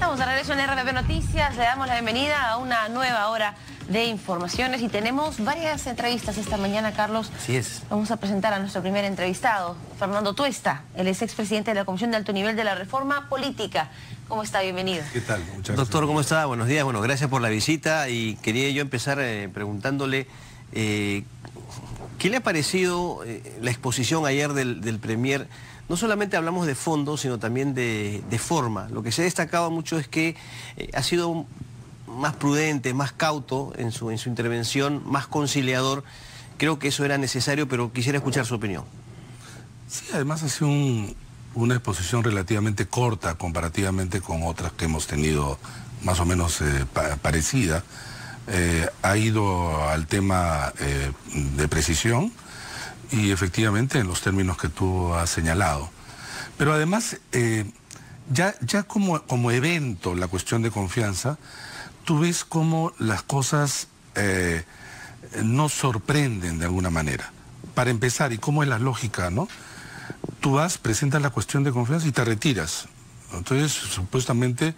Estamos de regreso en RDP Noticias, le damos la bienvenida a una nueva hora de informaciones y tenemos varias entrevistas esta mañana, Carlos. Así es. Vamos a presentar a nuestro primer entrevistado, Fernando Tuesta. Él es expresidente de la Comisión de Alto Nivel de la Reforma Política. ¿Cómo está? Bienvenido. ¿Qué tal? Muchas gracias. Doctor, ¿cómo está? Buenos días. Bueno, gracias por la visita y quería yo empezar preguntándole ¿qué le ha parecido la exposición ayer del Premier? No solamente hablamos de fondo, sino también de forma. Lo que se ha destacado mucho es que ha sido más prudente, más cauto en su intervención, más conciliador. Creo que eso era necesario, pero quisiera escuchar su opinión. Sí, además ha sido una exposición relativamente corta comparativamente con otras que hemos tenido más o menos parecida. Ha ido al tema de precisión y efectivamente en los términos que tú has señalado. Pero además, ya como evento, la cuestión de confianza, tú ves cómo las cosas nos sorprenden de alguna manera. Para empezar, y cómo es la lógica, ¿no? Tú vas, presentas la cuestión de confianza y te retiras. Entonces, supuestamente,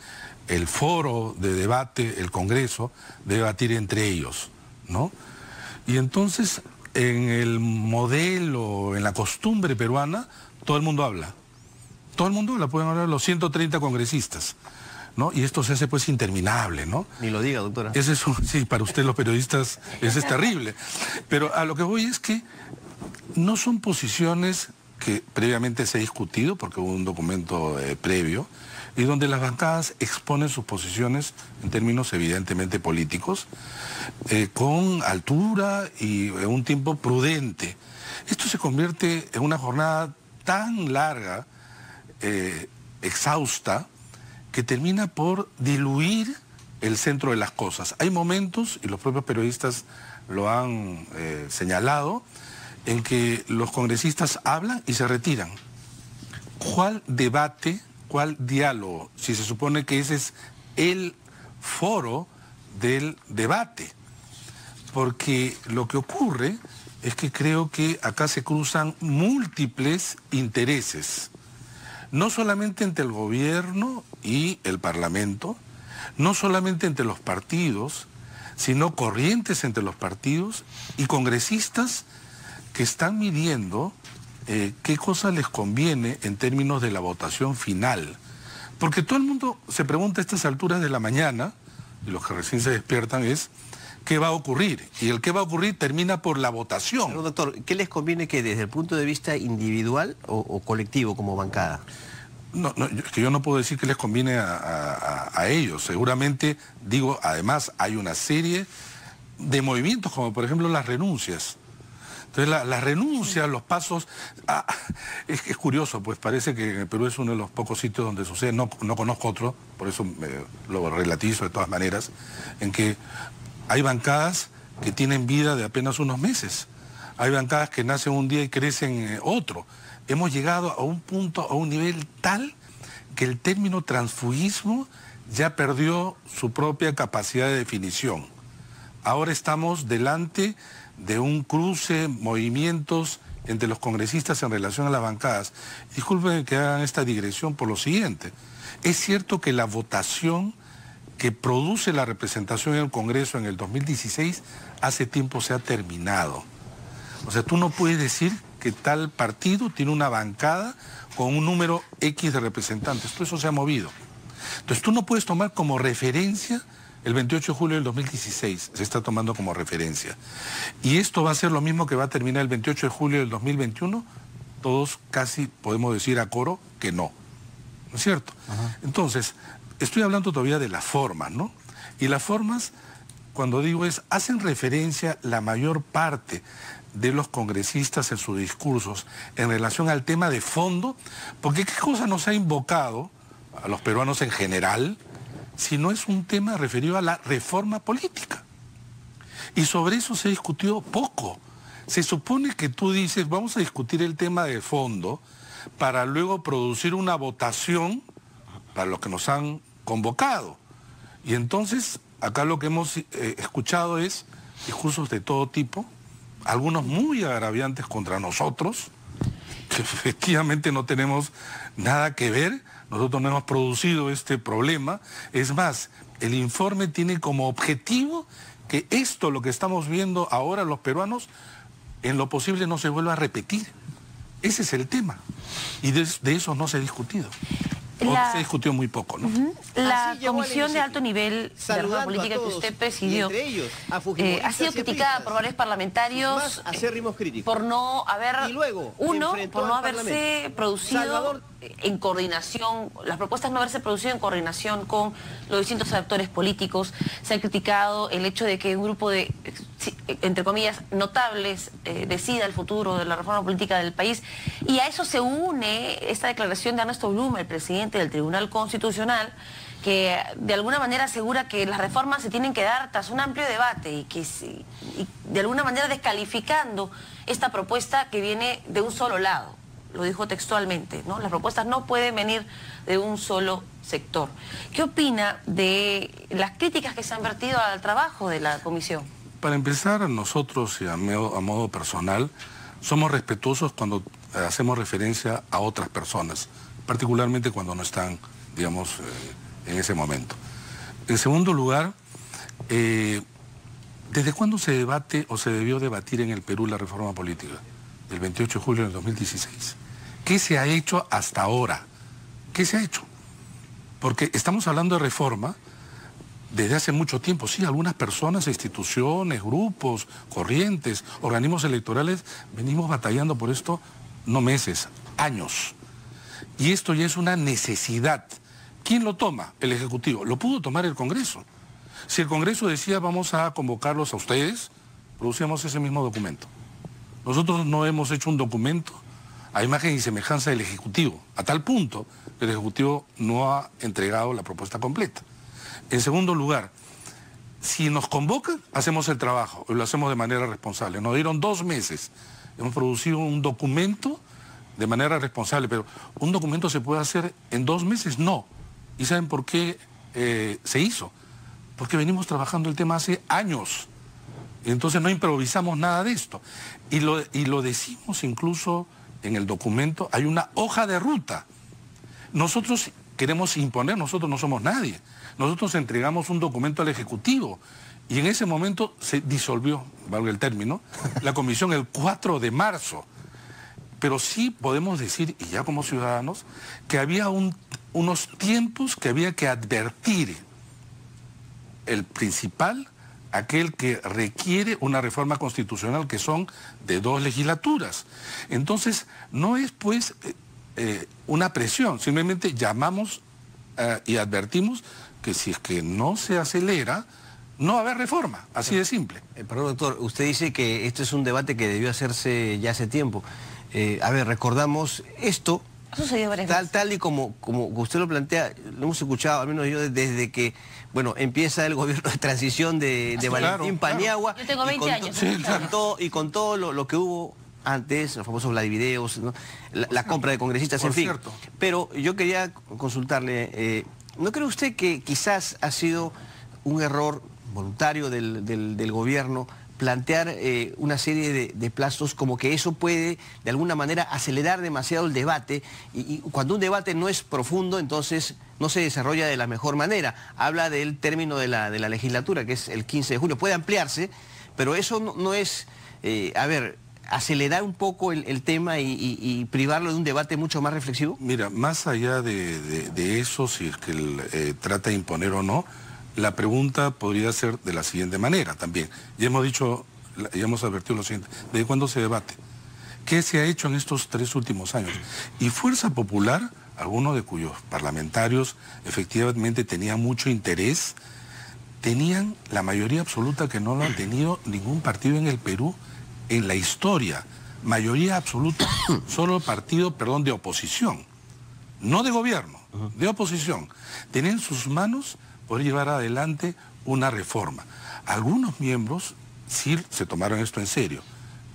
el foro de debate, el Congreso, debe debatir entre ellos, ¿no? Y entonces, en el modelo, en la costumbre peruana, todo el mundo habla. Todo el mundo habla, pueden hablar los 130 congresistas, ¿no? Y esto se hace pues interminable, ¿no? Ni lo diga, doctora. Sí, para usted los periodistas eso es terrible. Pero a lo que voy es que no son posiciones que previamente se ha discutido, porque hubo un documento previo, y donde las bancadas exponen sus posiciones en términos evidentemente políticos, con altura y en un tiempo prudente. Esto se convierte en una jornada tan larga, exhausta, que termina por diluir el centro de las cosas. Hay momentos, y los propios periodistas lo han señalado, en que los congresistas hablan y se retiran. ¿Cuál debate, cuál diálogo? Si se supone que ese es el foro del debate. Porque lo que ocurre es que creo que acá se cruzan múltiples intereses. No solamente entre el gobierno y el Parlamento, no solamente entre los partidos, sino corrientes entre los partidos y congresistas que están midiendo qué cosa les conviene en términos de la votación final. Porque todo el mundo se pregunta a estas alturas de la mañana, y los que recién se despiertan es, ¿qué va a ocurrir? Y el qué va a ocurrir termina por la votación. Pero, doctor, ¿qué les conviene que desde el punto de vista individual o colectivo como bancada? No, es que yo no puedo decir que les conviene a ellos. Seguramente, digo, además hay una serie de movimientos, como por ejemplo las renuncias. Entonces las renuncias, los pasos, es curioso, pues parece que en el Perú es uno de los pocos sitios donde sucede, no conozco otro, por eso lo relativizo de todas maneras, en que hay bancadas que tienen vida de apenas unos meses, hay bancadas que nacen un día y crecen otro. Hemos llegado a un punto, a un nivel tal que el término transfugismo ya perdió su propia capacidad de definición. Ahora estamos delante de un cruce, movimientos entre los congresistas en relación a las bancadas. Disculpen que hagan esta digresión por lo siguiente. Es cierto que la votación que produce la representación en el Congreso en el 2016 hace tiempo se ha terminado. O sea, tú no puedes decir que tal partido tiene una bancada con un número X de representantes. Todo eso se ha movido. Entonces tú no puedes tomar como referencia el 28 de julio del 2016, se está tomando como referencia. Y esto va a ser lo mismo que va a terminar el 28 de julio del 2021, todos casi podemos decir a coro que no. ¿No es cierto? Ajá. Entonces, estoy hablando todavía de las formas, ¿no? Y las formas, cuando digo hacen referencia la mayor parte de los congresistas en sus discursos en relación al tema de fondo, porque qué cosa nos ha invocado a los peruanos en general, si no es un tema referido a la reforma política. Y sobre eso se discutió poco. Se supone que tú dices, vamos a discutir el tema de fondo para luego producir una votación para los que nos han convocado. Y entonces, acá lo que hemos escuchado es discursos de todo tipo, algunos muy agraviantes contra nosotros, que efectivamente no tenemos nada que ver, nosotros no hemos producido este problema. Es más, el informe tiene como objetivo que esto, lo que estamos viendo ahora los peruanos, en lo posible no se vuelva a repetir. Ese es el tema. Y de eso no se ha discutido. Se discutió muy poco, ¿no? La comisión de alto nivel de reforma política que usted presidió ha sido criticada por varios parlamentarios por no haber, por no haberse producido en coordinación, las propuestas no haberse producido en coordinación con los distintos actores políticos. Se ha criticado el hecho de que un grupo de, entre comillas, notables decida el futuro de la reforma política del país, y a eso se une esta declaración de Ernesto Blum, el presidente del Tribunal Constitucional, que de alguna manera asegura que las reformas se tienen que dar tras un amplio debate y de alguna manera descalificando esta propuesta que viene de un solo lado. Lo dijo textualmente, ¿no? Las propuestas no pueden venir de un solo sector. ¿Qué opina de las críticas que se han vertido al trabajo de la comisión? Para empezar, nosotros, y a modo personal, somos respetuosos cuando hacemos referencia a otras personas, particularmente cuando no están, digamos, en ese momento. En segundo lugar, ¿desde cuándo se debate o se debió debatir en el Perú la reforma política? Del 28 de julio del 2016. ¿Qué se ha hecho hasta ahora? ¿Qué se ha hecho? Porque estamos hablando de reforma desde hace mucho tiempo. Sí, algunas personas, instituciones, grupos, corrientes, organismos electorales, venimos batallando por esto no meses, años. Y esto ya es una necesidad. ¿Quién lo toma? El Ejecutivo. Lo pudo tomar el Congreso. Si el Congreso decía vamos a convocarlos a ustedes, producíamos ese mismo documento. Nosotros no hemos hecho un documento a imagen y semejanza del Ejecutivo, a tal punto que el Ejecutivo no ha entregado la propuesta completa. En segundo lugar, si nos convocan, hacemos el trabajo, y lo hacemos de manera responsable. Nos dieron 2 meses, hemos producido un documento de manera responsable, pero ¿un documento se puede hacer en 2 meses? No. ¿Y saben por qué se hizo? Porque venimos trabajando el tema hace años. Y entonces no improvisamos nada de esto. Y lo decimos incluso en el documento, hay una hoja de ruta. Nosotros queremos imponer, nosotros no somos nadie. Nosotros entregamos un documento al Ejecutivo y en ese momento se disolvió, valga el término, la comisión el 4 de marzo. Pero sí podemos decir, y ya como ciudadanos, que había unos tiempos que había que advertir. El principal, aquel que requiere una reforma constitucional que son de 2 legislaturas. Entonces, no es pues una presión, simplemente llamamos y advertimos que si es que no se acelera, no va a haber reforma, así de simple. Perdón, doctor, usted dice que este es un debate que debió hacerse ya hace tiempo. A ver, recordamos esto, tal y como usted lo plantea, lo hemos escuchado, al menos yo desde que, bueno, empieza el gobierno de transición de Valentín Paniagua. Yo tengo 20 años. Y con todo lo que hubo antes, los famosos Vladivideos, ¿no? la compra de congresistas, en fin. Cierto. Pero yo quería consultarle, ¿no cree usted que quizás ha sido un error voluntario del gobierno plantear una serie de plazos, como que eso puede de alguna manera acelerar demasiado el debate, y cuando un debate no es profundo, entonces no se desarrolla de la mejor manera? Habla del término de la legislatura, que es el 15 de julio, puede ampliarse, pero eso no es, acelerar un poco el tema y privarlo de un debate mucho más reflexivo. Mira, más allá de eso, si es que trata de imponer o no, la pregunta podría ser de la siguiente manera también. Ya hemos advertido lo siguiente: ¿desde cuándo se debate? ¿Qué se ha hecho en estos 3 últimos años? Y Fuerza Popular, algunos de cuyos parlamentarios efectivamente tenían mucho interés, tenían la mayoría absoluta que no lo han tenido ningún partido en el Perú en la historia. Mayoría absoluta, solo partido, de oposición, no de gobierno, de oposición. Tenía en sus manos poder llevar adelante una reforma. Algunos miembros sí se tomaron esto en serio.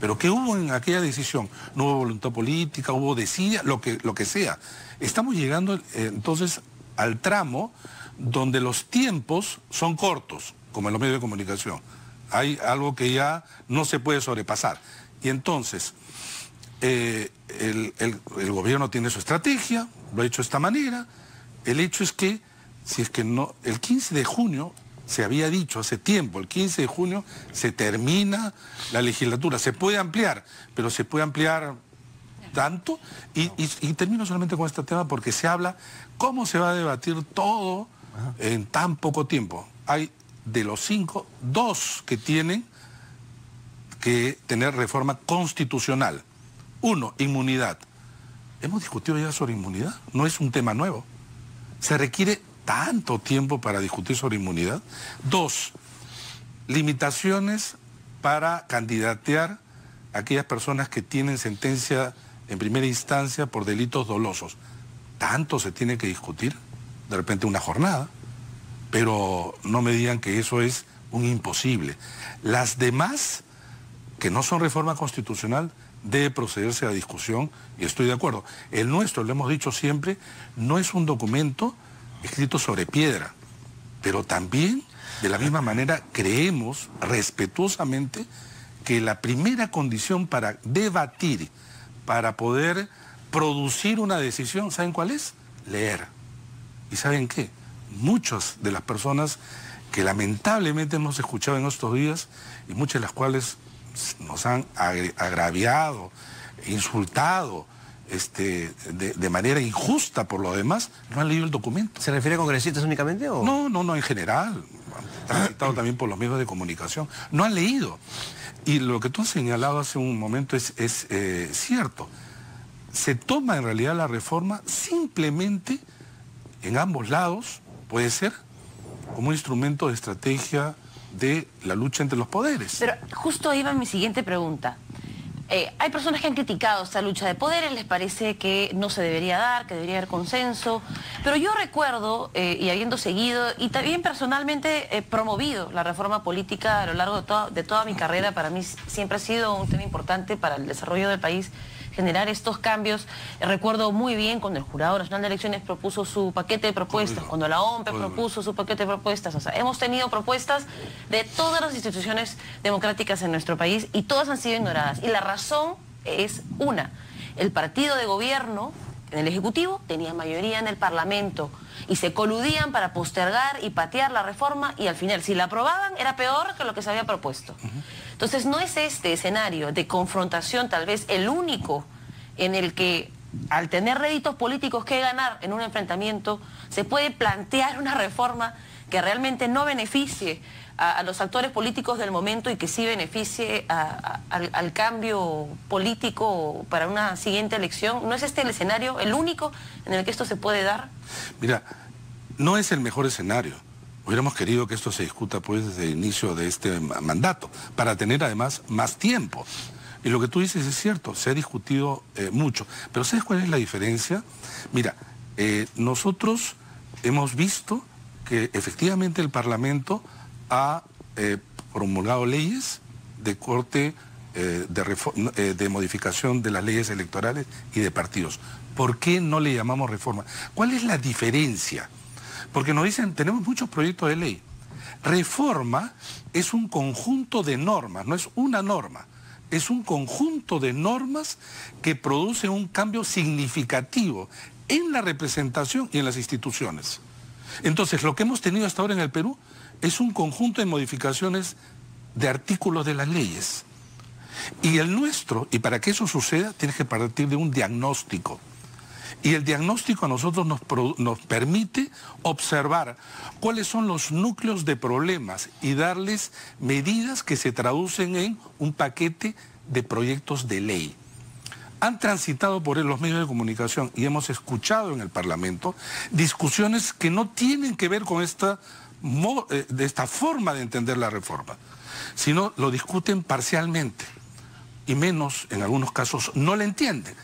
Pero ¿qué hubo en aquella decisión? No hubo voluntad política, hubo desidia, lo que sea. Estamos llegando entonces al tramo donde los tiempos son cortos, como en los medios de comunicación. Hay algo que ya no se puede sobrepasar. Y entonces, el gobierno tiene su estrategia, lo ha hecho de esta manera. El hecho es que, si es que no, el 15 de junio, se había dicho hace tiempo, el 15 de junio se termina la legislatura. Se puede ampliar, pero se puede ampliar tanto. Y termino solamente con este tema porque se habla cómo se va a debatir todo en tan poco tiempo. Hay de los 5, 2 que tienen que tener reforma constitucional. 1, inmunidad. Hemos discutido ya sobre inmunidad, no es un tema nuevo. Se requiere tanto tiempo para discutir sobre inmunidad. 2, limitaciones para candidatear a aquellas personas que tienen sentencia en primera instancia por delitos dolosos. Tanto se tiene que discutir, de repente una jornada, pero no me digan que eso es un imposible. Las demás, que no son reforma constitucional, debe procederse a la discusión y estoy de acuerdo. El nuestro, lo hemos dicho siempre, no es un documento escrito sobre piedra, pero también, de la misma manera, creemos respetuosamente que la primera condición para debatir, para poder producir una decisión, ¿saben cuál es? Leer. ¿Y saben qué? Muchas de las personas que lamentablemente hemos escuchado en estos días, y muchas de las cuales nos han agraviado, insultado, de manera injusta por lo demás, no han leído el documento. ¿Se refiere a congresistas únicamente o...? No, en general. Transitado también por los medios de comunicación. No han leído. Y lo que tú has señalado hace un momento es cierto. Se toma en realidad la reforma simplemente en ambos lados, puede ser, como un instrumento de estrategia de la lucha entre los poderes. Pero justo ahí va mi siguiente pregunta. Hay personas que han criticado esta lucha de poderes, les parece que no se debería dar, que debería haber consenso, pero yo recuerdo, y habiendo seguido, y también personalmente he promovido la reforma política a lo largo de toda mi carrera, para mí siempre ha sido un tema importante para el desarrollo del país, generar estos cambios. Recuerdo muy bien cuando el Jurado Nacional de Elecciones propuso su paquete de propuestas, cuando la OMP propuso su paquete de propuestas. O sea, hemos tenido propuestas de todas las instituciones democráticas en nuestro país y todas han sido ignoradas. Y la razón es una: el partido de gobierno en el Ejecutivo tenía mayoría en el Parlamento y se coludían para postergar y patear la reforma, y al final, si la aprobaban, era peor que lo que se había propuesto. Entonces, no es este escenario de confrontación tal vez el único en el que, al tener réditos políticos que ganar en un enfrentamiento, se puede plantear una reforma que realmente no beneficie a los actores políticos del momento y que sí beneficie al cambio político para una siguiente elección. ¿No es este el escenario, el único en el que esto se puede dar? Mira, no es el mejor escenario. Hubiéramos querido que esto se discuta pues desde el inicio de este mandato, para tener además más tiempo. Y lo que tú dices es cierto, se ha discutido mucho. Pero ¿sabes cuál es la diferencia? Mira, nosotros hemos visto que efectivamente el Parlamento ha promulgado leyes de corte de modificación de las leyes electorales y de partidos. ¿Por qué no le llamamos reforma? ¿Cuál es la diferencia? Porque nos dicen, tenemos muchos proyectos de ley. Reforma es un conjunto de normas, no es una norma. Es un conjunto de normas que producen un cambio significativo en la representación y en las instituciones. Entonces, lo que hemos tenido hasta ahora en el Perú es un conjunto de modificaciones de artículos de las leyes. Y el nuestro, y para que eso suceda, tienes que partir de un diagnóstico. Y el diagnóstico a nosotros nos permite observar cuáles son los núcleos de problemas y darles medidas que se traducen en un paquete de proyectos de ley. Han transitado por los medios de comunicación y hemos escuchado en el Parlamento discusiones que no tienen que ver con esta forma de entender la reforma, sino lo discuten parcialmente y menos, en algunos casos, no la entienden.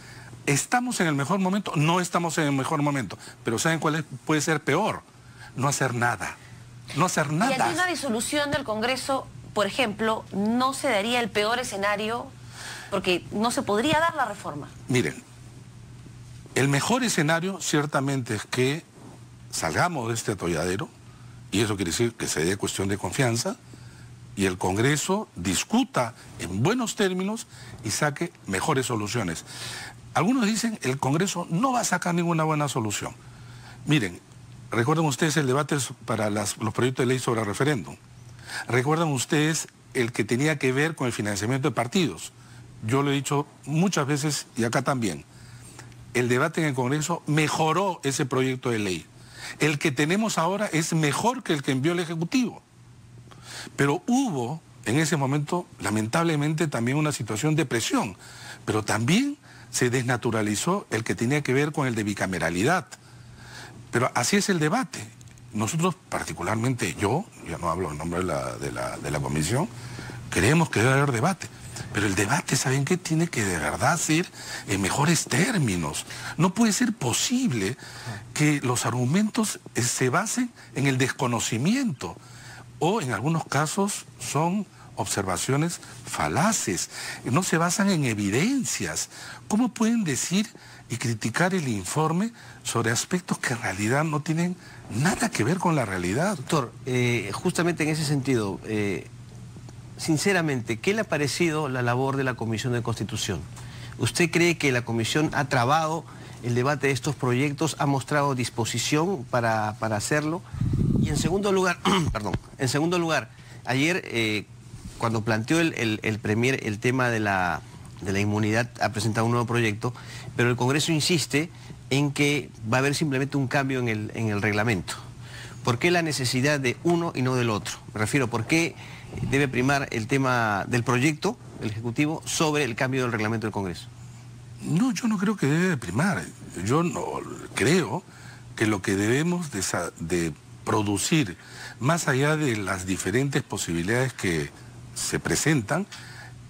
¿Estamos en el mejor momento? No estamos en el mejor momento. Pero ¿saben cuál puede ser peor? No hacer nada. No hacer nada. Y ante una disolución del Congreso, por ejemplo, ¿no se daría el peor escenario? Porque no se podría dar la reforma. Miren, el mejor escenario ciertamente es que salgamos de este atolladero, y eso quiere decir que se dé cuestión de confianza, y el Congreso discuta en buenos términos y saque mejores soluciones. Algunos dicen el Congreso no va a sacar ninguna buena solución. Miren, Recuerdan ustedes el debate para los proyectos de ley sobre el referéndum. Recuerdan ustedes el que tenía que ver con el financiamiento de partidos. Yo lo he dicho muchas veces y acá también. El debate en el Congreso mejoró ese proyecto de ley. El que tenemos ahora es mejor que el que envió el Ejecutivo. Pero hubo en ese momento, lamentablemente, también una situación de presión. Pero también se desnaturalizó el que tenía que ver con el de bicameralidad. Pero así es el debate. Nosotros, particularmente yo no hablo en nombre de la comisión, creemos que debe haber debate. Pero el debate, ¿saben qué? Tiene que de verdad ser en mejores términos. No puede ser posible que los argumentos se basen en el desconocimiento o en algunos casos son observaciones falaces, no se basan en evidencias. ¿Cómo pueden decir y criticar el informe sobre aspectos que en realidad no tienen nada que ver con la realidad? Doctor, justamente en ese sentido, sinceramente, ¿qué le ha parecido la labor de la Comisión de Constitución? ¿Usted cree que la Comisión ha trabado el debate de estos proyectos, ha mostrado disposición para hacerlo? Y en segundo lugar, ayer cuando planteó el Premier el tema de la inmunidad, ha presentado un nuevo proyecto, pero el Congreso insiste en que va a haber simplemente un cambio en el reglamento. ¿Por qué la necesidad de uno y no del otro? Me refiero, ¿por qué debe primar el tema del proyecto, el Ejecutivo, sobre el cambio del reglamento del Congreso? No, yo no creo que debe primar. Yo no creo que lo que debemos de producir, más allá de las diferentes posibilidades que se presentan,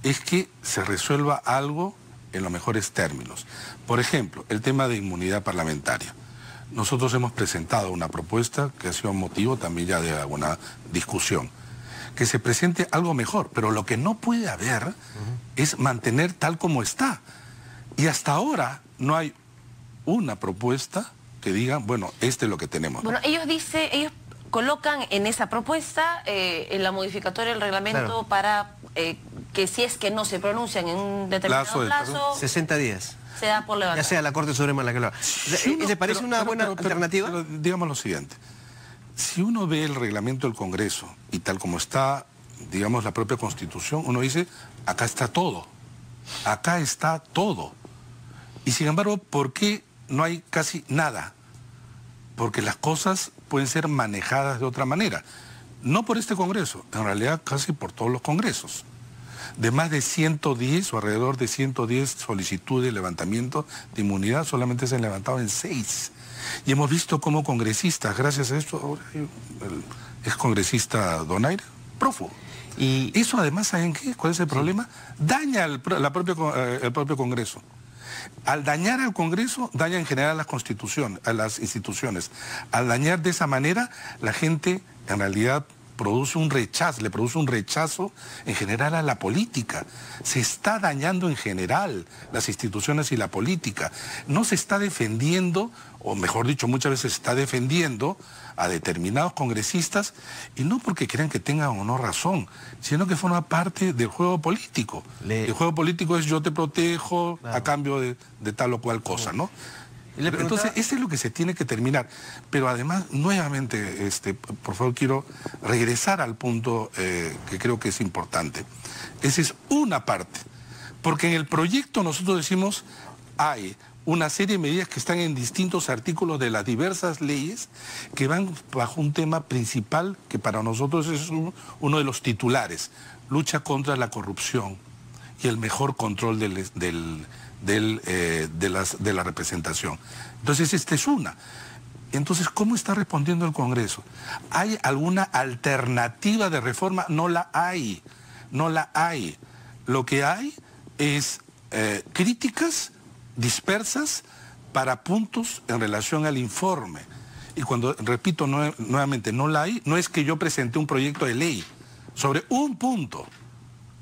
es que se resuelva algo en los mejores términos. Por ejemplo, el tema de inmunidad parlamentaria. Nosotros hemos presentado una propuesta que ha sido motivo también ya de alguna discusión. Que se presente algo mejor, pero lo que no puede haber es mantener tal como está. Y hasta ahora no hay una propuesta que diga, bueno, este es lo que tenemos, ¿no? Bueno, ellos colocan en esa propuesta en la modificatoria del reglamento, claro, para que si es que no se pronuncian en un determinado plazo... 60 días. Se da por levantar. Ya sea la Corte Suprema la que lo haga. ¿Le parece una buena alternativa? Pero digamos lo siguiente. Si uno ve el reglamento del Congreso y tal como está, digamos, la propia Constitución, uno dice, acá está todo. Acá está todo. Y sin embargo, ¿por qué no hay casi nada? Porque las cosas pueden ser manejadas de otra manera. No por este Congreso, en realidad casi por todos los Congresos. De más de 110 o alrededor de 110 solicitudes de levantamiento de inmunidad, solamente se han levantado en 6. Y hemos visto cómo congresistas, gracias a esto, ahora el excongresista Donaire, prófugo. Y eso además, ¿saben qué? ¿Cuál es el problema? Daña el propio Congreso. Al dañar al Congreso, daña en general a las instituciones. Al dañar de esa manera, la gente en realidad le produce un rechazo en general a la política. Se está dañando en general las instituciones y la política. No se está defendiendo, o mejor dicho, muchas veces se está defendiendo a determinados congresistas, y no porque crean que tengan o no razón, sino que forma parte del juego político. El juego político es yo te protejo, claro, a cambio de tal o cual cosa, ¿no? Entonces, eso es lo que se tiene que terminar. Pero además, nuevamente, por favor, quiero regresar al punto que creo que es importante. Esa es una parte. Porque en el proyecto nosotros decimos, hay una serie de medidas que están en distintos artículos de las diversas leyes que van bajo un tema principal que para nosotros es uno de los titulares: lucha contra la corrupción y el mejor control de la representación. Entonces, esta es una. Entonces, ¿cómo está respondiendo el Congreso? ¿Hay alguna alternativa de reforma? No la hay. No la hay. Lo que hay es críticas dispersas para puntos en relación al informe. Y cuando, repito nuevamente, no la hay, no es que yo presenté un proyecto de ley sobre un punto.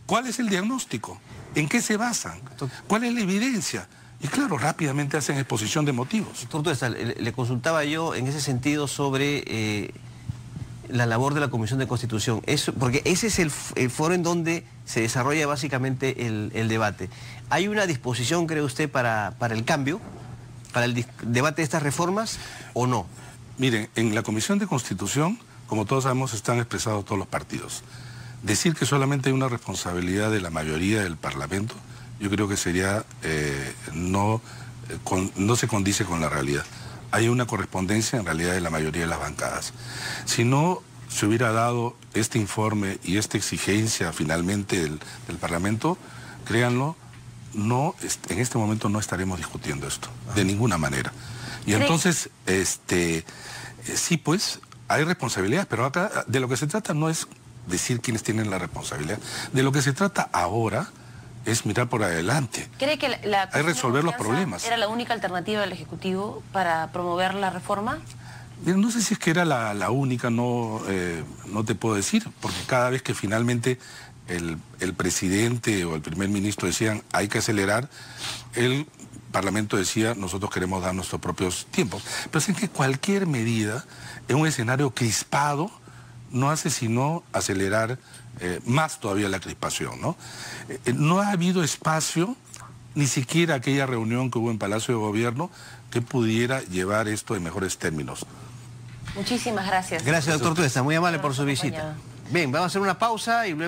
¿Cuál es el diagnóstico? ¿En qué se basan? ¿Cuál es la evidencia? Y claro, rápidamente hacen exposición de motivos. Doctor Tuesta, le consultaba yo en ese sentido sobre la labor de la Comisión de Constitución. Porque ese es el foro en donde se desarrolla básicamente el debate. ¿Hay una disposición, cree usted, para el cambio, para el debate de estas reformas o no? Miren, en la Comisión de Constitución, como todos sabemos, están expresados todos los partidos. Decir que solamente hay una responsabilidad de la mayoría del Parlamento, yo creo que sería, no se condice con la realidad. Hay una correspondencia en realidad de la mayoría de las bancadas. Si no se hubiera dado este informe y esta exigencia finalmente del Parlamento, créanlo, en este momento no estaremos discutiendo esto, de ninguna manera. Y entonces, sí, pues, hay responsabilidad, pero acá de lo que se trata no es decir quiénes tienen la responsabilidad. De lo que se trata ahora es mirar por adelante. ¿Cree que hay que resolver los problemas? ¿Era la única alternativa del Ejecutivo para promover la reforma? No sé si es que era la única, no te puedo decir, porque cada vez que finalmente el presidente o el primer ministro decían hay que acelerar, el Parlamento decía nosotros queremos dar nuestros propios tiempos. Pero es que cualquier medida en un escenario crispado no hace sino acelerar más todavía la crispación, ¿no? No ha habido espacio, ni siquiera aquella reunión que hubo en Palacio de Gobierno, que pudiera llevar esto en mejores términos. Muchísimas gracias. Gracias, doctor Tuesta, muy amable por su visita. Bien, vamos a hacer una pausa y luego...